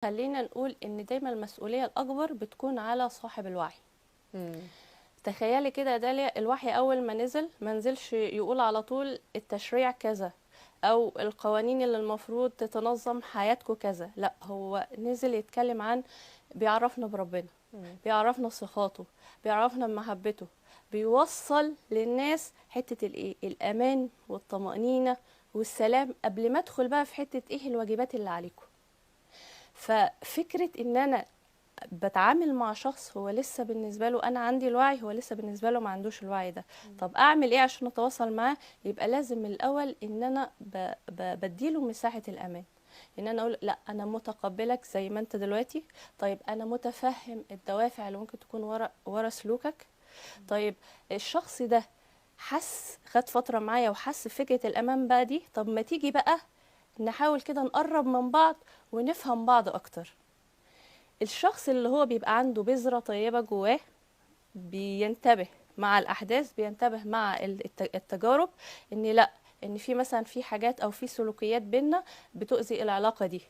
خلينا نقول ان دايما المسؤولية الاكبر بتكون على صاحب الوعي. مم. تخيلي كده يا داليا، الوحي اول ما نزل ما نزلش يقول على طول التشريع كذا او القوانين اللي المفروض تتنظم حياتكم كذا، لا هو نزل يتكلم عن بيعرفنا بربنا، مم. بيعرفنا صفاته، بيعرفنا بمحبته، بيوصل للناس حتة الايه، الامان والطمأنينة والسلام قبل ما ادخل بقى في حتة ايه الواجبات اللي عليكم. ففكرة ان انا بتعامل مع شخص هو لسه بالنسبة له أنا عندي الوعي، هو لسه بالنسبة له ما عندوش الوعي ده، طب أعمل إيه عشان أتواصل معاه؟ يبقى لازم من الأول إن أنا بديله مساحة الأمان، إن أنا أقول لا أنا متقبلك زي ما أنت دلوقتي، طيب أنا متفهم الدوافع اللي ممكن تكون ورا سلوكك، طيب الشخص ده خد فترة معايا وحس بفكرة الأمان بقى دي، طب ما تيجي بقى نحاول كده نقرب من بعض ونفهم بعض أكتر. الشخص اللي هو بيبقى عنده بذرة طيبة جواه بينتبه مع الأحداث، بينتبه مع التجارب، إن لأ، إن في مثلا في حاجات أو في سلوكيات بينا بتؤذي العلاقة دي،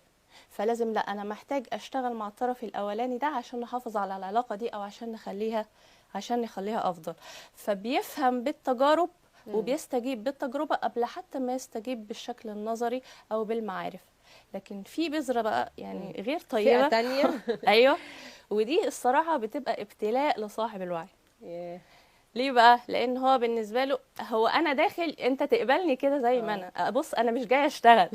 فلازم لأ أنا محتاج أشتغل مع الطرف الأولاني ده عشان نحافظ على العلاقة دي أو عشان نخليها أفضل. فبيفهم بالتجارب مم. وبيستجيب بالتجربة قبل حتى ما يستجيب بالشكل النظري أو بالمعارف. لكن في بذرة بقى مم. يعني غير فئة طيبة. تانية. ايوه، ودي الصراحه بتبقى ابتلاء لصاحب الوعي. ياه. ليه بقى؟ لان هو بالنسبه له هو انا داخل انت تقبلني كده زي ما اه. انا، بص انا مش جايه اشتغل.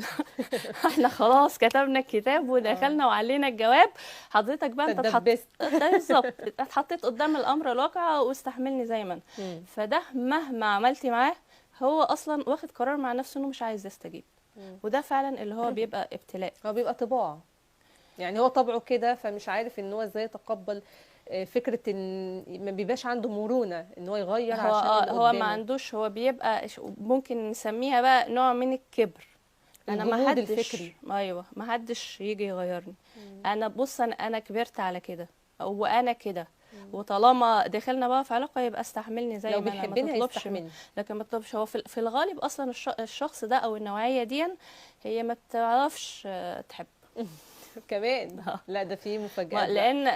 احنا خلاص كتبنا الكتاب اه. ودخلنا وعلينا الجواب، حضرتك بقى انت تدبست. بالظبط اتحطيت قدام الامر الواقع واستحملني زي ما انا. مم. فده مهما عملتي معاه هو اصلا واخد قرار مع نفسه انه مش عايز يستجيب، مم. وده فعلا اللي هو بيبقى ابتلاء. هو بيبقى طباع، يعني هو طبعه كده، فمش عارف ان هو ازاي يتقبل فكرة ان ما بيبقاش عنده مرونة ان هو يغير هو عشان اللي هو ما قدامه. عندوش، هو بيبقى ممكن نسميها بقى نوع من الكبر. انا ما الجمود حدش، الفكري. ايوه ما حدش يجي يغيرني. مم. انا بص انا كبرت على كده وانا كده، مم. وطالما دخلنا بقى في علاقه يبقى استحملني زي لو ما انا، ما بيحبني تطلبش هيستحملني. لكن ما تطلبش. هو في الغالب اصلا الشخص ده او النوعيه دي هي ما بتعرفش تحب. كمان لا، ده فيه مفاجآت بقى.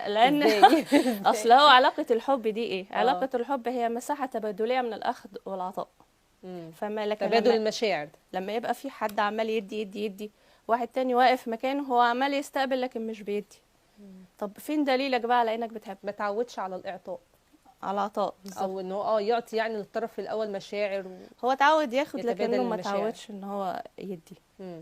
لان ازاي؟ اصل ازاي؟ هو علاقه الحب دي ايه؟ اه. علاقه الحب هي مساحه تبادليه من الاخذ والعطاء. مم. فما لكن تبادل المشاعر. لما يبقى في حد عمال يدي يدي يدي، واحد تاني واقف مكانه هو عمال يستقبل لكن مش بيدي، مم. طب فين دليلك بقى على انك بتحب؟ ما تعودش على الاعطاء، على عطاء بالظبط. او ان هو يعطي يعني للطرف الاول مشاعر هو اتعود ياخد ويتبادل لكنه ما المشاعر. اتعودش ان هو يدي. مم.